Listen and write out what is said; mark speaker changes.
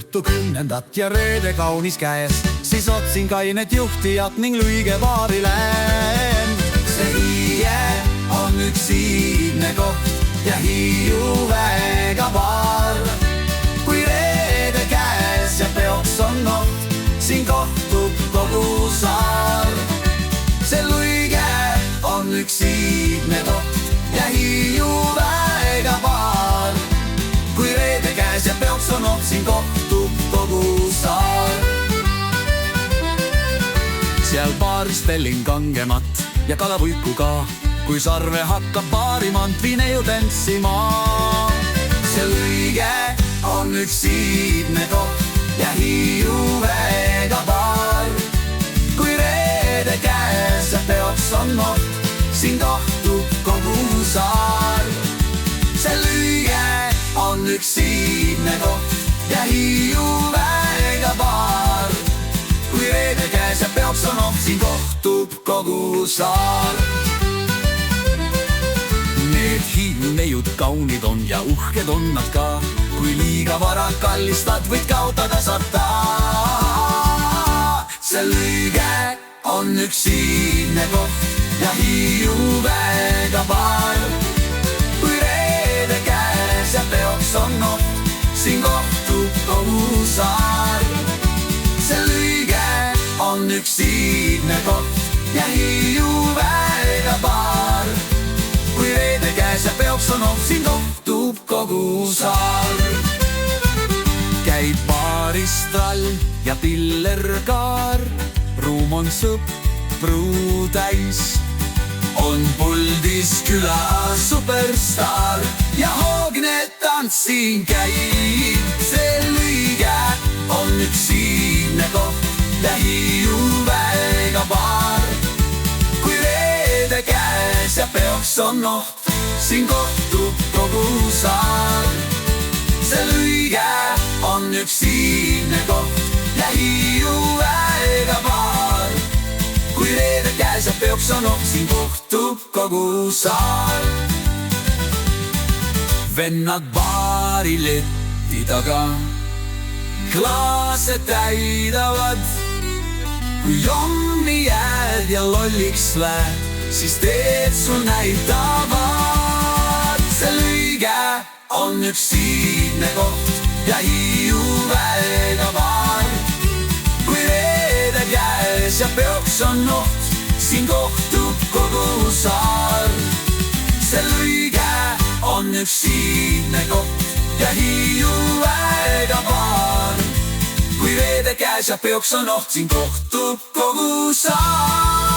Speaker 1: õhtu 10. ja reede kaunis käes, siis otsin kainet juhtijat ning Luige baari lähen. See Hiie on üks iidne koht ja Hiiu väga baar. Kui reede käes ja peoks on noht, siin kohtub kogu saar. See Luige on üks iidne koht ja Hiiu väga baar. Kui reede käes ja peoks on noht, siin kohtub kogu saar. Seal baaris tellin kangemat ja kalavuiku ka, kui Sarve hakkab baarimant viineiu tantsima. See Luige on üks iidne koht ja Hiiu väga baar. Kui reede käes ja peoks on noht, siin kohtub kogu saar. See Luige on üks iidne koht ja Hiiu väga baar. Kui reede käes ja peoks on noht, siin kohtub kogu saar. Need Hiiu neiud kaunid on ja uhked on nad ka. Kui liiga vara kallistad, võid kaotada saata. See Luige on üks iidne koht ja Hiiu väga baar. Kui reede käes ja peoks on noht, siin kohtub kogu saar. See Luige on üks iidne koht ja Hiiu väga baar. Kui reede käes ja peoks on noht, siin kohtub kogu saar. Käib baaris trall ja pillerkaar, ruum on sõpru täis. On puldis küla superstaar ja hoogne tants siin käib. See Luige on üks iidne koht ja Hiiu väga baar. Kui reede käes ja peoks on noht, siin kohtub kogu saar. See Luige on üks iidne koht ja Hiiu väga baar. Kui reede käes ja peoks on noht, siin kohtub kogu saar. Vennad baari leti taga klaase täidavad. Kui jommi jääd ja lolliks lähed, siis teed sul näitavad. See Luige on üks iidne koht ja Hiiu väga baar. Kui reede käes ja peoks on noht, siin kohtub kogu saar. See Luige on üks iidne koht ja Hiiu väga baar. Kui reede käes ja peoks on noht, siin kohtub kogu saar.